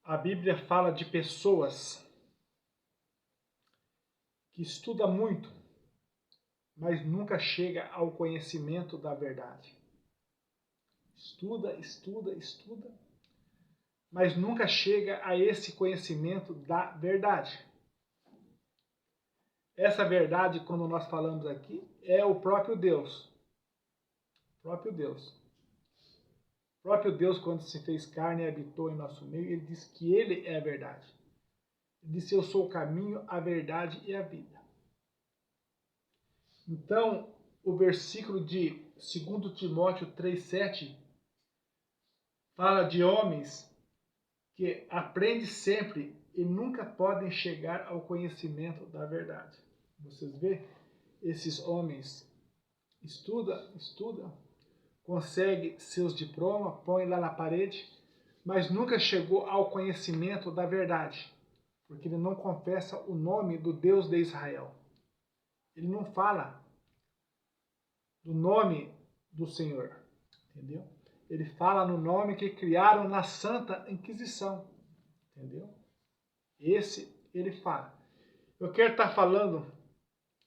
A Bíblia fala de pessoas que estudam muito, mas nunca chega ao conhecimento da verdade. Estuda, mas nunca chega a esse conhecimento da verdade. Essa verdade, quando nós falamos aqui, é o próprio Deus. O próprio Deus. O próprio Deus, quando se fez carne e habitou em nosso meio, ele disse que ele é a verdade. Ele disse: eu sou o caminho, a verdade e a vida. Então, o versículo de 2 Timóteo 3,7 fala de homens que aprendem sempre e nunca podem chegar ao conhecimento da verdade. Vocês vê, esses homens estudam, conseguem seus diplomas, põe lá na parede, mas nunca chegou ao conhecimento da verdade, porque ele não confessa o nome do Deus de Israel. Ele não fala do nome do Senhor, entendeu? Ele fala no nome que criaram na Santa Inquisição, entendeu? Esse ele fala. Eu quero estar falando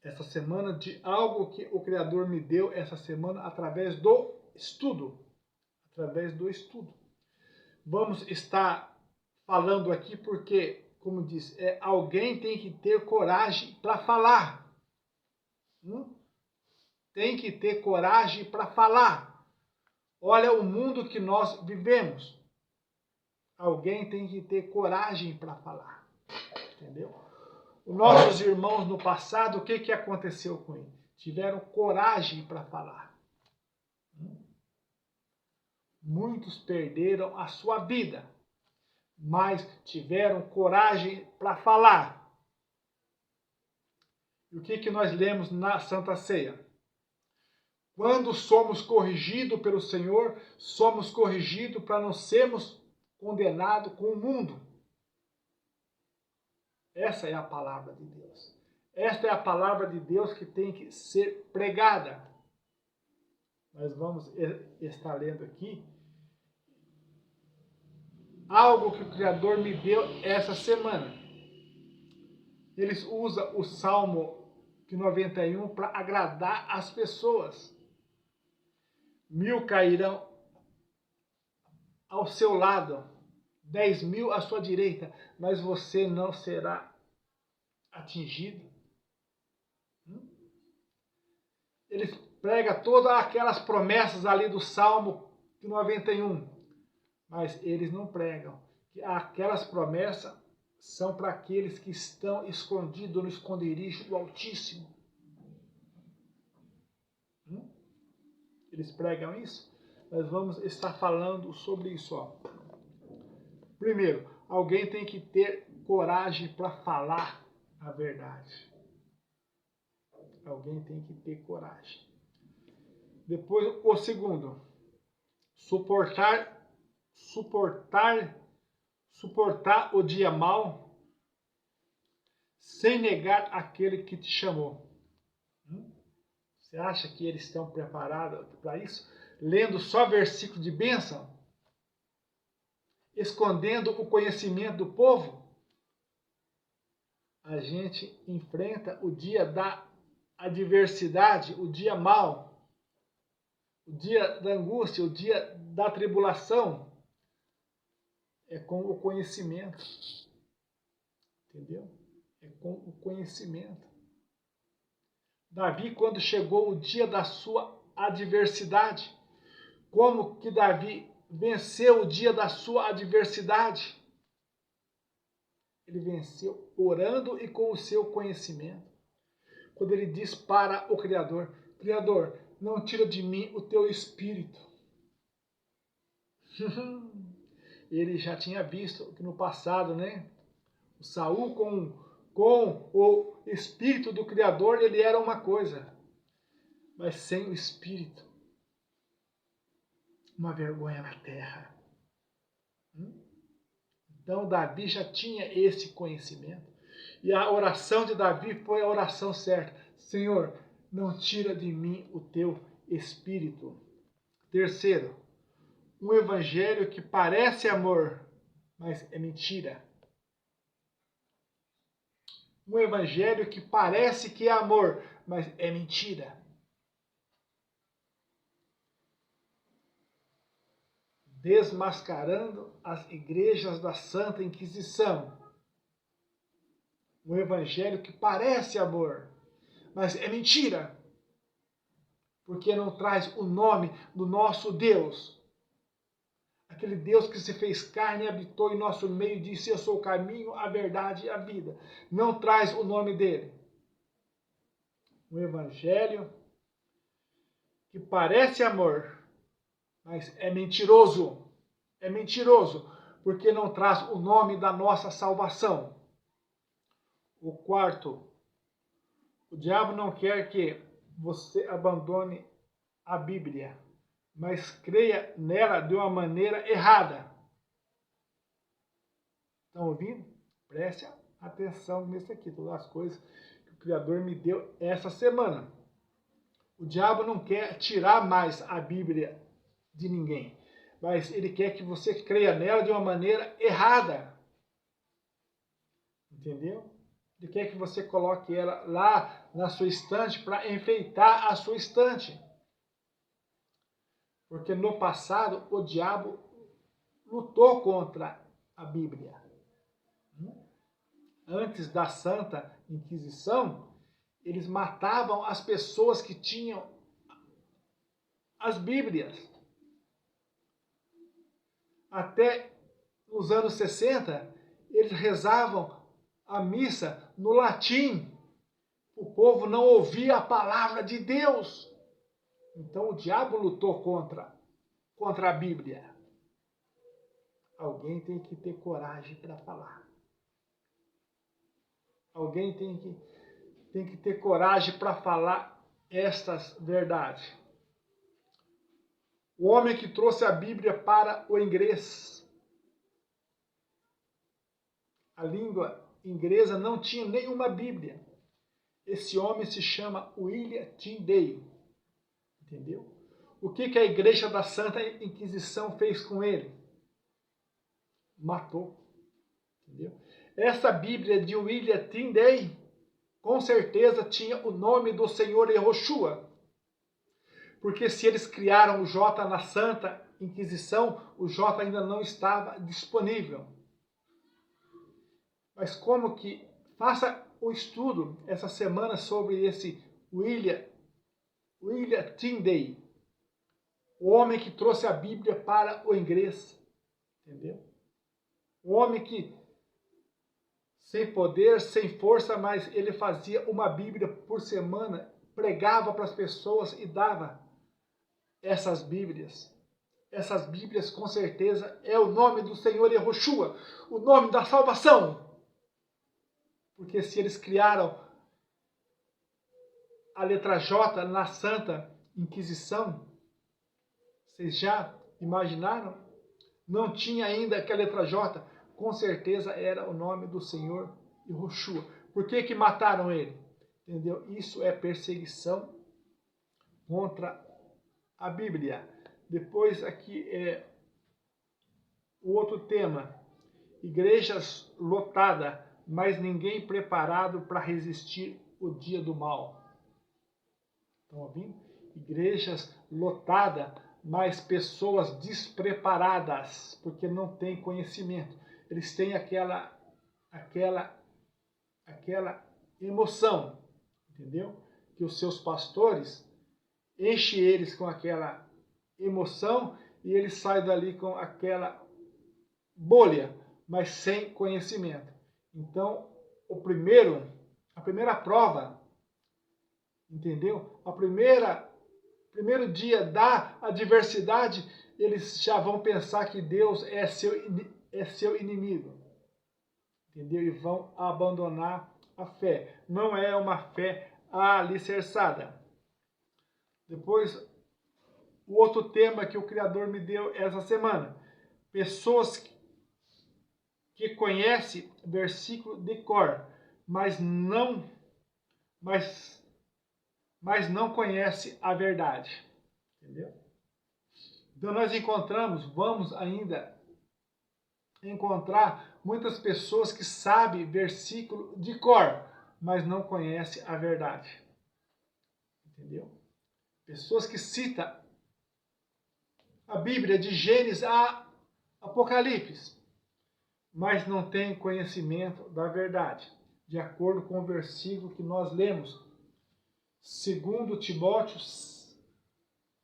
essa semana de algo que o Criador me deu essa semana através do estudo. Através do estudo. Vamos estar falando aqui porque, como diz, alguém tem que ter coragem para falar. Tem que ter coragem para falar. Olha o mundo que nós vivemos. Alguém tem que ter coragem para falar. Entendeu? Os nossos irmãos no passado, o que aconteceu com eles? Tiveram coragem para falar. Muitos perderam a sua vida, mas tiveram coragem para falar. E o que nós lemos na Santa Ceia? Quando somos corrigidos pelo Senhor, somos corrigidos para não sermos condenados com o mundo. Essa é a palavra de Deus. Esta é a palavra de Deus que tem que ser pregada. Nós vamos estar lendo aqui algo que o Criador me deu essa semana. Eles usam o Salmo 91 para agradar as pessoas. 1000 cairão ao seu lado, 10.000 à sua direita, mas você não será atingido. Eles pregam todas aquelas promessas ali do Salmo 91, mas eles não pregam que aquelas promessas são para aqueles que estão escondidos no esconderijo do Altíssimo. Eles pregam isso? Nós vamos estar falando sobre isso. Primeiro, alguém tem que ter coragem para falar a verdade. Alguém tem que ter coragem. Depois, o segundo, suportar o dia mau sem negar aquele que te chamou. Você acha que eles estão preparados para isso? Lendo só versículo de bênção? Escondendo o conhecimento do povo? A gente enfrenta o dia da adversidade, o dia mau, o dia da angústia, o dia da tribulação, é com o conhecimento. Entendeu? É com o conhecimento. Davi, quando chegou o dia da sua adversidade, como que Davi venceu o dia da sua adversidade? Ele venceu orando e com o seu conhecimento. Quando ele diz para o Criador: Criador, não tira de mim o teu espírito. Ele já tinha visto que no passado, né? O Saul com o espírito do Criador, ele era uma coisa, mas sem o espírito, uma vergonha na terra. Então Davi já tinha esse conhecimento. E a oração de Davi foi a oração certa. Senhor, não tira de mim o teu espírito. Terceiro, um evangelho que parece amor, mas é mentira. Um evangelho que parece que é amor, mas é mentira. Desmascarando as igrejas da Santa Inquisição. Um evangelho que parece amor, mas é mentira. Porque não traz o nome do nosso Deus. Aquele Deus que se fez carne e habitou em nosso meio e disse: eu sou o caminho, a verdade e a vida. Não traz o nome dele. Um evangelho que parece amor, mas é mentiroso. É mentiroso, porque não traz o nome da nossa salvação. O quarto, o diabo não quer que você abandone a Bíblia, mas creia nela de uma maneira errada. Estão ouvindo? Preste atenção nisso aqui, todas as coisas que o Criador me deu essa semana. O diabo não quer tirar mais a Bíblia de ninguém, mas ele quer que você creia nela de uma maneira errada. Entendeu? Ele quer que você coloque ela lá na sua estante para enfeitar a sua estante. Porque no passado o diabo lutou contra a Bíblia. Antes da Santa Inquisição, eles matavam as pessoas que tinham as Bíblias. Até nos anos 60, eles rezavam a missa no latim. O povo não ouvia a palavra de Deus. Então o diabo lutou contra a Bíblia. Alguém tem que ter coragem para falar. Alguém tem que ter coragem para falar estas verdades. O homem que trouxe a Bíblia para o inglês. A língua inglesa não tinha nenhuma Bíblia. Esse homem se chama William Tyndale. Entendeu? O que a Igreja da Santa Inquisição fez com ele? Matou. Entendeu? Essa Bíblia de William Tyndale, com certeza tinha o nome do Senhor Yehoshua. Porque se eles criaram o J na Santa Inquisição, o J ainda não estava disponível. Mas como que... Faça o estudo essa semana sobre esse William Tyndale. O homem que trouxe a Bíblia para o inglês. Entendeu? O homem que, sem poder, sem força, mas ele fazia uma Bíblia por semana, pregava para as pessoas e dava essas Bíblias. Essas Bíblias, com certeza, é o nome do Senhor Yehoshua, o nome da salvação. Porque se eles criaram a letra J na Santa Inquisição, vocês já imaginaram? Não tinha ainda que a letra J, com certeza era o nome do Senhor Yehoshua. Por que mataram ele? Entendeu? Isso é perseguição contra a Bíblia. Depois aqui é o outro tema. Igrejas lotadas, mas ninguém preparado para resistir o dia do mal. Estão ouvindo? Igrejas lotadas, mas pessoas despreparadas, porque não têm conhecimento. Eles têm aquela emoção, entendeu? Que os seus pastores enchem eles com aquela emoção e eles saem dali com aquela bolha, mas sem conhecimento. Então, a primeira prova, entendeu? Primeiro dia da adversidade, eles já vão pensar que Deus é seu inimigo. Entendeu? E vão abandonar a fé. Não é uma fé alicerçada. Depois, o outro tema que o Criador me deu essa semana. Pessoas que conhecem versículo de cor, mas não conhece a verdade. Entendeu? Então nós encontramos, vamos ainda encontrar muitas pessoas que sabem versículo de cor, mas não conhecem a verdade. Entendeu? Pessoas que citam a Bíblia de Gênesis a Apocalipse, mas não têm conhecimento da verdade, de acordo com o versículo que nós lemos, 2 Timóteo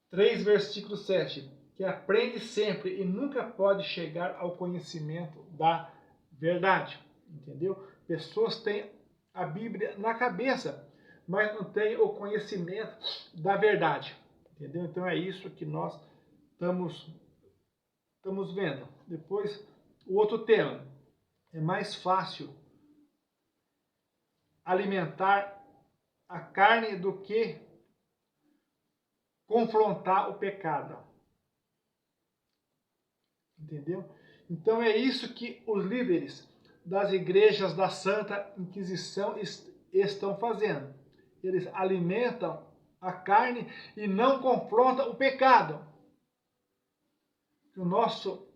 3, versículo 7, que aprende sempre e nunca pode chegar ao conhecimento da verdade. Entendeu? Pessoas têm a Bíblia na cabeça, mas não têm o conhecimento da verdade. Entendeu? Então é isso que nós estamos vendo. Depois, o outro tema. É mais fácil alimentar a carne do que confrontar o pecado. Entendeu? Então é isso que os líderes das igrejas da Santa Inquisição estão fazendo. Eles alimentam a carne e não confrontam o pecado. O nosso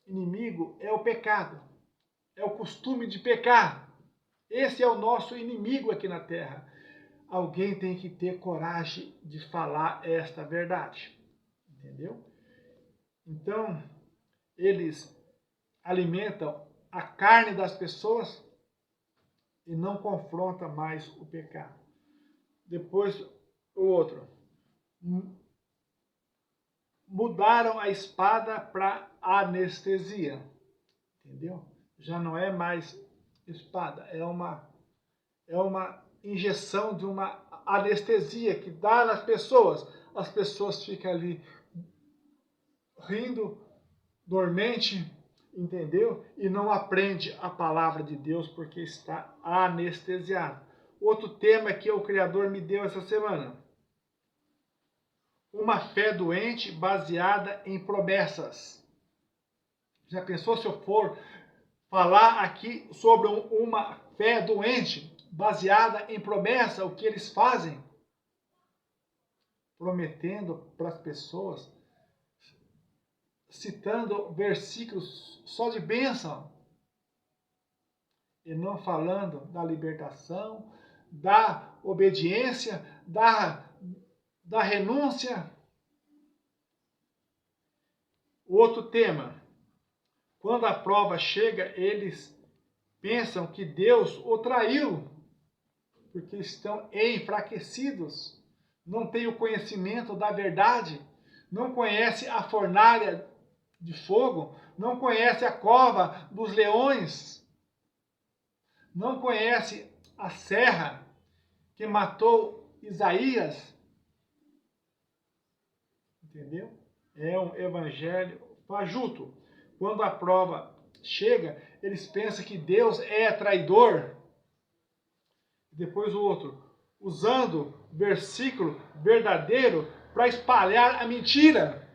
inimigo é o pecado. É o costume de pecar. Esse é o nosso inimigo aqui na terra. Alguém tem que ter coragem de falar esta verdade. Entendeu? Então, eles alimentam a carne das pessoas e não confrontam mais o pecado. Depois, o outro. Mudaram a espada para anestesia. Entendeu? Já não é mais espada, é uma injeção de uma anestesia que dá nas pessoas. As pessoas ficam ali rindo, dormente, entendeu? E não aprende a palavra de Deus porque está anestesiado. Outro tema que o Criador me deu essa semana. Uma fé doente baseada em promessas. Já pensou se eu for falar aqui sobre uma fé doente baseada em promessa, o que eles fazem? Prometendo para as pessoas, citando versículos só de bênção, e não falando da libertação, da obediência, da renúncia. Outro tema. Quando a prova chega, eles pensam que Deus o traiu, porque estão enfraquecidos, não têm o conhecimento da verdade, não conhecem a fornalha de fogo, não conhecem a cova dos leões, não conhecem a serra que matou Isaías. Entendeu? É um evangelho fajuto. Quando a prova chega, eles pensam que Deus é traidor. Depois o outro, usando versículo verdadeiro para espalhar a mentira.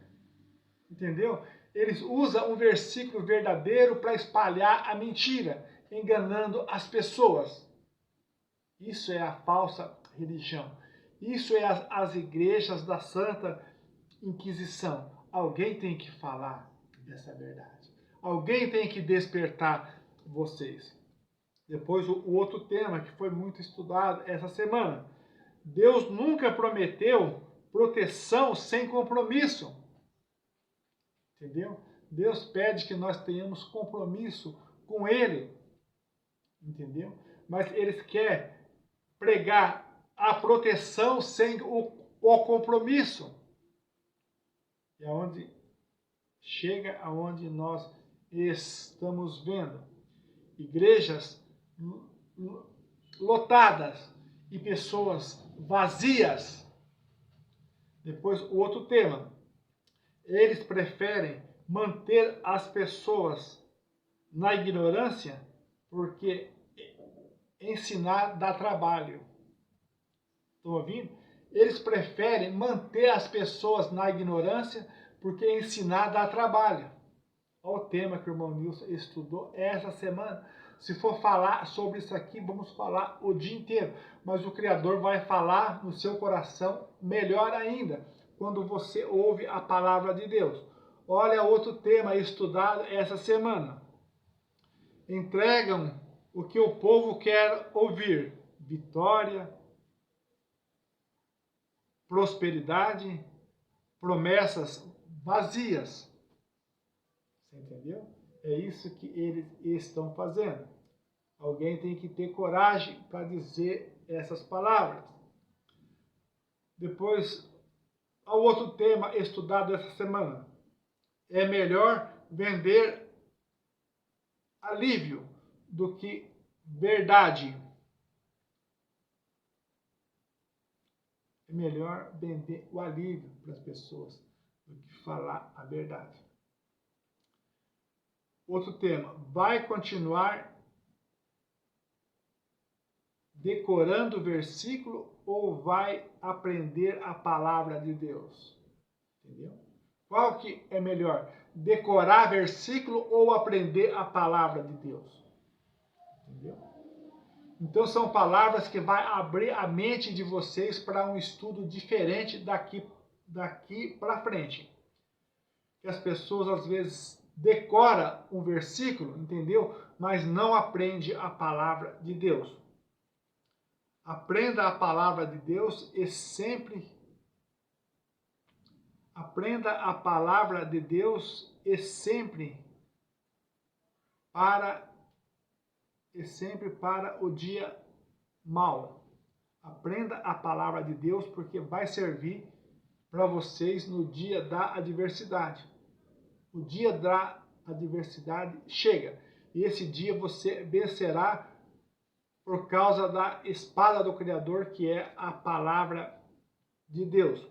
Entendeu? Eles usam um versículo verdadeiro para espalhar a mentira, enganando as pessoas. Isso é a falsa religião. Isso é as igrejas da Santa Inquisição. Alguém tem que falar dessa verdade. Alguém tem que despertar vocês. Depois o outro tema que foi muito estudado essa semana. Deus nunca prometeu proteção sem compromisso. Entendeu? Deus pede que nós tenhamos compromisso com Ele. Entendeu? Mas eles querem pregar a proteção sem o compromisso. É onde chega aonde nós estamos vendo igrejas lotadas e pessoas vazias. Depois, o outro tema. Eles preferem manter as pessoas na ignorância porque ensinar dá trabalho. Estão ouvindo? Eles preferem manter as pessoas na ignorância porque ensinar dá trabalho. Olha o tema que o irmão Nilson estudou essa semana. Se for falar sobre isso aqui, vamos falar o dia inteiro. Mas o Criador vai falar no seu coração melhor ainda, quando você ouve a palavra de Deus. Olha outro tema estudado essa semana. Entregam o que o povo quer ouvir: vitória, prosperidade, promessas vazias. Você entendeu? É isso que eles estão fazendo. Alguém tem que ter coragem para dizer essas palavras. Depois, ao outro tema estudado essa semana. É melhor vender alívio do que verdade. É melhor vender o alívio para as pessoas do que falar a verdade. Outro tema. Vai continuar decorando o versículo ou vai aprender a palavra de Deus? Entendeu? Qual que é melhor? Decorar versículo ou aprender a palavra de Deus? Entendeu? Então são palavras que vai abrir a mente de vocês para um estudo diferente daqui para frente. Que as pessoas às vezes decoram um versículo, entendeu? Mas não aprende a palavra de Deus. Aprenda a palavra de Deus e sempre aprenda a palavra de Deus e sempre para o dia mau. Aprenda a palavra de Deus porque vai servir para vocês no dia da adversidade. O dia da adversidade chega e esse dia você vencerá por causa da espada do Criador, que é a palavra de Deus.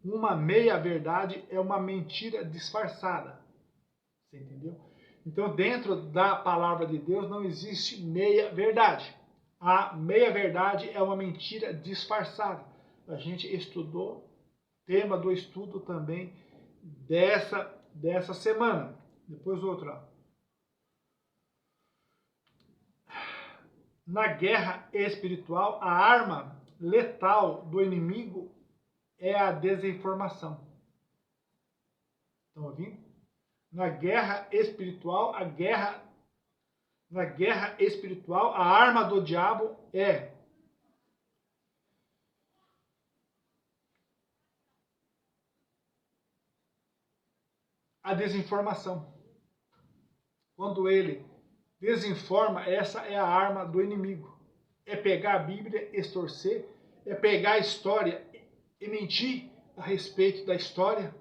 Uma meia-verdade é uma mentira disfarçada. Você entendeu? Então, dentro da palavra de Deus não existe meia-verdade. A meia-verdade é uma mentira disfarçada. A gente estudou, tema do estudo também dessa semana. Depois outra. Na guerra espiritual, a arma letal do inimigo é a desinformação. Estão ouvindo? Na guerra espiritual, a arma do diabo é a desinformação. Quando ele desinforma, essa é a arma do inimigo. É pegar a Bíblia, extorcer, é pegar a história e mentir a respeito da história,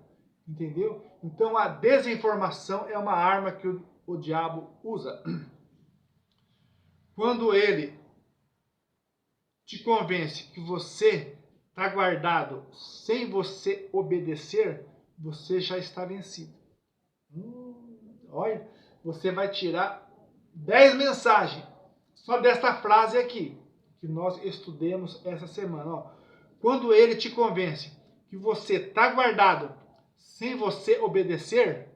entendeu? Então a desinformação é uma arma que o diabo usa. Quando ele te convence que você está guardado sem você obedecer, você já está vencido. Olha, você vai tirar 10 mensagens só desta frase aqui, que nós estudemos essa semana. Ó. Quando ele te convence que você está guardado sem você obedecer,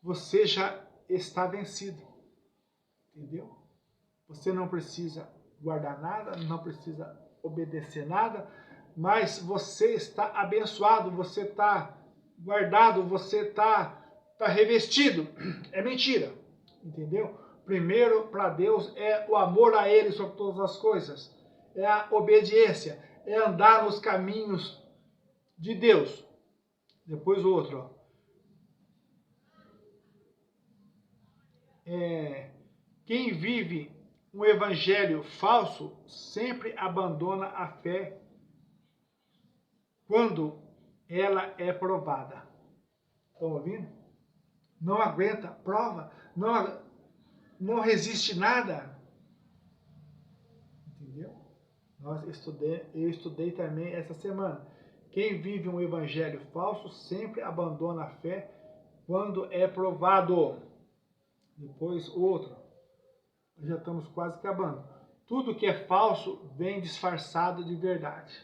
você já está vencido. Entendeu? Você não precisa guardar nada, não precisa obedecer nada, mas você está abençoado, você está guardado, você está revestido. É mentira, entendeu? Primeiro, para Deus, é o amor a Ele sobre todas as coisas, é a obediência, é andar nos caminhos de Deus. Depois o outro, ó. Quem vive um evangelho falso sempre abandona a fé quando ela é provada. Estão ouvindo? Não aguenta prova, não resiste nada. Entendeu? Eu estudei também essa semana. Quem vive um evangelho falso sempre abandona a fé quando é provado. Depois outro. Já estamos quase acabando. Tudo que é falso vem disfarçado de verdade.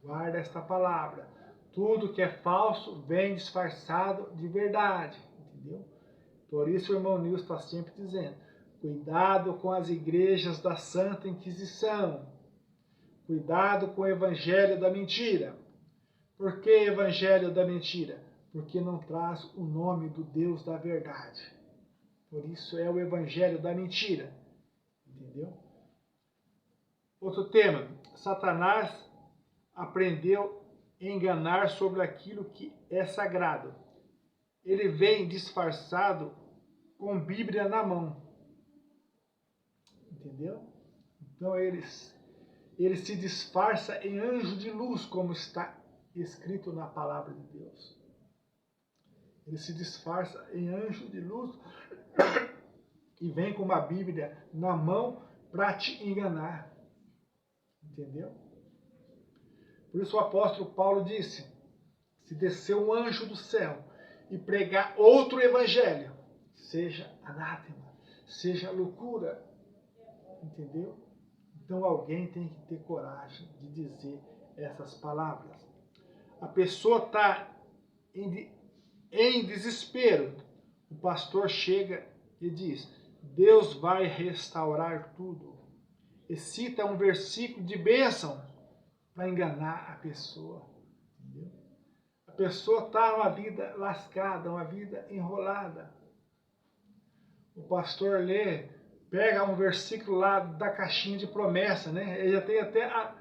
Guarda esta palavra. Tudo que é falso vem disfarçado de verdade. Entendeu? Por isso o irmão Nilson está sempre dizendo, cuidado com as igrejas da Santa Inquisição. Cuidado com o evangelho da mentira. Por que evangelho da mentira? Porque não traz o nome do Deus da verdade. Por isso é o evangelho da mentira. Entendeu? Outro tema. Satanás aprendeu a enganar sobre aquilo que é sagrado. Ele vem disfarçado com Bíblia na mão. Entendeu? Então ele se disfarça em anjo de luz, como está escrito na palavra de Deus. Ele se disfarça em anjo de luz e vem com uma Bíblia na mão para te enganar. Entendeu? Por isso o apóstolo Paulo disse, se descer um anjo do céu e pregar outro evangelho, seja anátema, seja loucura. Entendeu? Então alguém tem que ter coragem de dizer essas palavras. A pessoa está em desespero. O pastor chega e diz, Deus vai restaurar tudo. E cita um versículo de bênção para enganar a pessoa. Entendeu? A pessoa está numa vida lascada, uma vida enrolada. O pastor pega um versículo lá da caixinha de promessa, né? Ele já tem até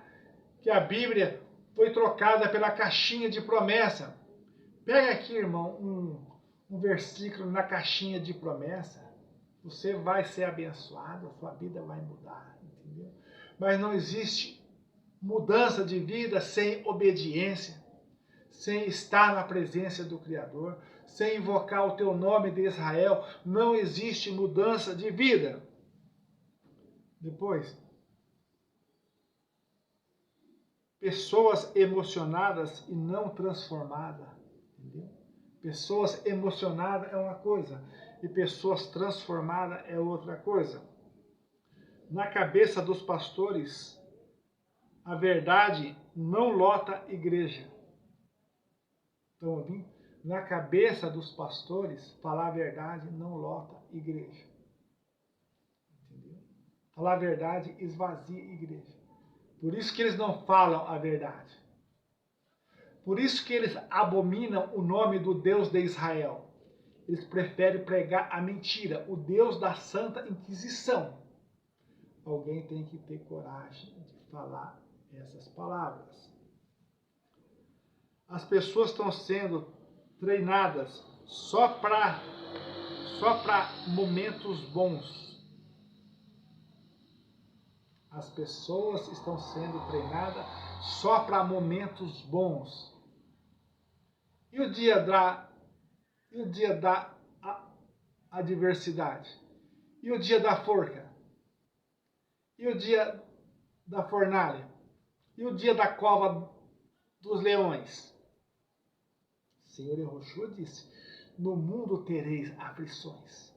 que a Bíblia foi trocada pela caixinha de promessa. Pega aqui, irmão, um versículo na caixinha de promessa. Você vai ser abençoado, a sua vida vai mudar, entendeu? Mas não existe mudança de vida sem obediência, sem estar na presença do Criador, sem invocar o teu nome de Israel. Não existe mudança de vida. Depois, pessoas emocionadas e não transformadas. Entendeu? Pessoas emocionadas é uma coisa e pessoas transformadas é outra coisa. Na cabeça dos pastores, a verdade não lota igreja. Estão ouvindo? Na cabeça dos pastores, falar a verdade não lota igreja. Entendeu? Falar a verdade esvazia a igreja. Por isso que eles não falam a verdade. Por isso que eles abominam o nome do Deus de Israel. Eles preferem pregar a mentira, o Deus da Santa Inquisição. Alguém tem que ter coragem de falar essas palavras. As pessoas estão sendo treinadas só para momentos bons. As pessoas estão sendo treinadas só para momentos bons. E o dia da adversidade? E o dia da forca? E o dia da fornalha? E o dia da cova dos leões? O Senhor Yahushua disse, no mundo tereis aflições.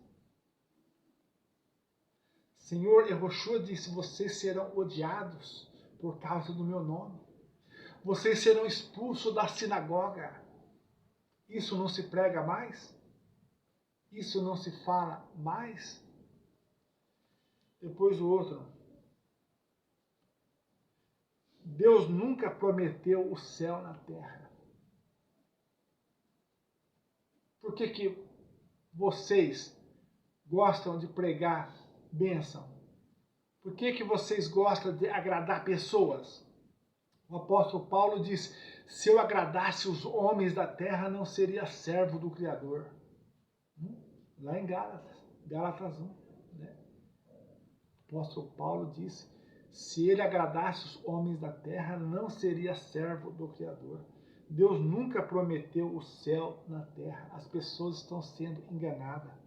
Senhor Yahushua disse, vocês serão odiados por causa do meu nome. Vocês serão expulsos da sinagoga. Isso não se prega mais? Isso não se fala mais? Depois o outro. Deus nunca prometeu o céu na terra. Por que vocês gostam de pregar bênção? Por que vocês gostam de agradar pessoas? O apóstolo Paulo diz, se eu agradasse os homens da terra, não seria servo do Criador. Lá em Gálatas 1. Né? O apóstolo Paulo disse, se ele agradasse os homens da terra, não seria servo do Criador. Deus nunca prometeu o céu na terra. As pessoas estão sendo enganadas.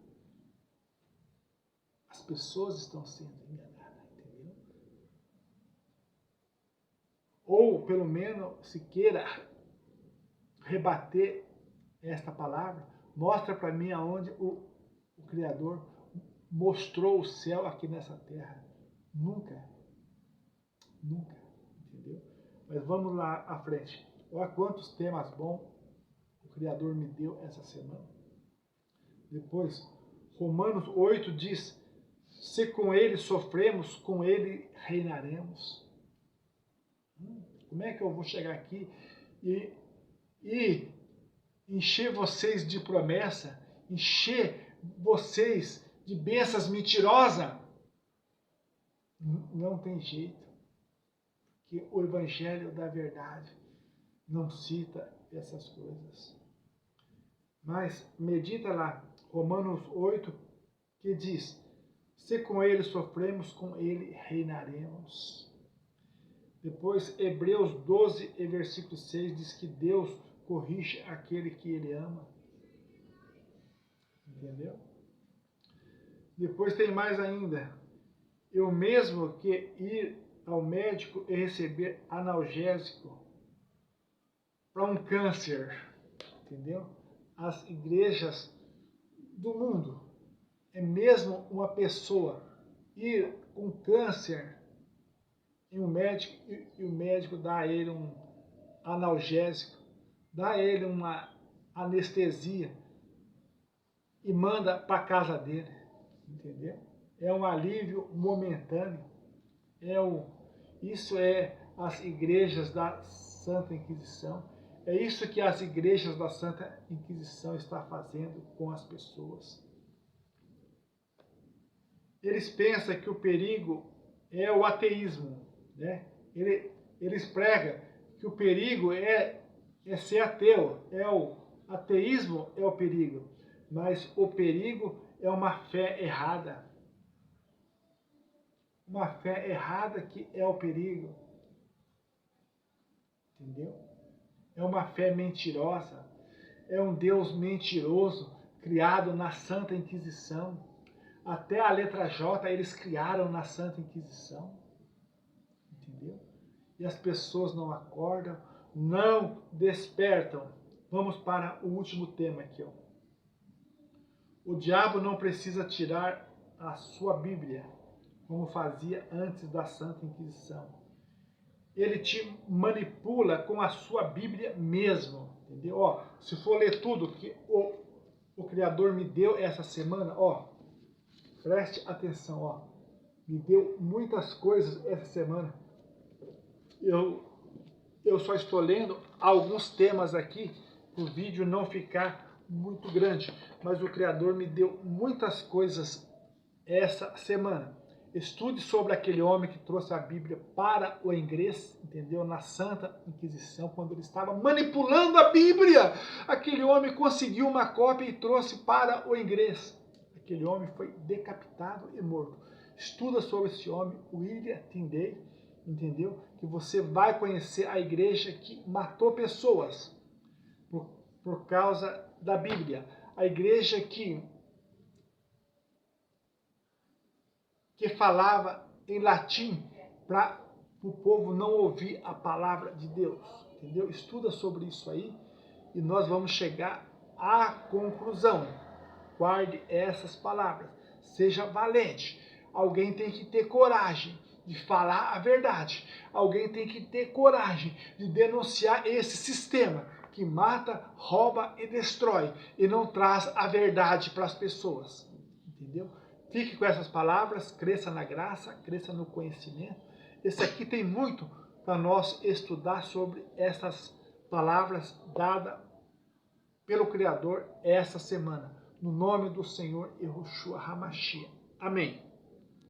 As pessoas estão sendo enganadas, entendeu? Ou, pelo menos, se queira rebater esta palavra, mostra para mim aonde o Criador mostrou o céu aqui nessa terra. Nunca. Nunca. Entendeu? Mas vamos lá à frente. Olha quantos temas bons o Criador me deu essa semana. Depois, Romanos 8 diz, se com ele sofremos, com ele reinaremos. Como é que eu vou chegar aqui e encher vocês de promessa, encher vocês de bênçãos mentirosas? Não tem jeito, que o Evangelho da Verdade não cita essas coisas. Mas medita lá, Romanos 8, que diz: se com ele sofremos, com ele reinaremos. Depois, Hebreus 12, versículo 6, diz que Deus corrige aquele que ele ama. Entendeu? Depois tem mais ainda. Eu mesmo que ir ao médico e receber analgésico para um câncer. Entendeu? As igrejas do mundo, é mesmo uma pessoa ir com câncer em um médico e o médico dá a ele um analgésico, dá a ele uma anestesia e manda para a casa dele, entendeu? É um alívio momentâneo. Isso é as igrejas da Santa Inquisição. É isso que as igrejas da Santa Inquisição estão fazendo com as pessoas. Eles pensam que o perigo é o ateísmo, né? Eles pregam que o perigo é ser ateu, o ateísmo é o perigo, mas o perigo é uma fé errada. Uma fé errada que é o perigo. Entendeu? É uma fé mentirosa, é um Deus mentiroso criado na Santa Inquisição. Até a letra J eles criaram na Santa Inquisição. Entendeu? E as pessoas não acordam, não despertam. Vamos para o último tema aqui. Ó. O diabo não precisa tirar a sua Bíblia, como fazia antes da Santa Inquisição. Ele te manipula com a sua Bíblia mesmo. Entendeu? Ó, se for ler tudo que o Criador me deu essa semana, ó, preste atenção, ó. Me deu muitas coisas essa semana. Eu só estou lendo alguns temas aqui, para o vídeo não ficar muito grande. Mas o Criador me deu muitas coisas essa semana. Estude sobre aquele homem que trouxe a Bíblia para o inglês, entendeu? Na Santa Inquisição, quando ele estava manipulando a Bíblia. Aquele homem conseguiu uma cópia e trouxe para o inglês. Aquele homem foi decapitado e morto. Estuda sobre esse homem, William Tyndale, entendeu? Que você vai conhecer a igreja que matou pessoas por causa da Bíblia. A igreja que falava em latim para o povo não ouvir a palavra de Deus. Entendeu? Estuda sobre isso aí e nós vamos chegar à conclusão. Guarde essas palavras. Seja valente. Alguém tem que ter coragem de falar a verdade. Alguém tem que ter coragem de denunciar esse sistema que mata, rouba e destrói e não traz a verdade para as pessoas. Entendeu? Fique com essas palavras, cresça na graça, cresça no conhecimento. Esse aqui tem muito para nós estudar sobre essas palavras dadas pelo Criador essa semana. No nome do Senhor Yahushua HaMashiach. Amém.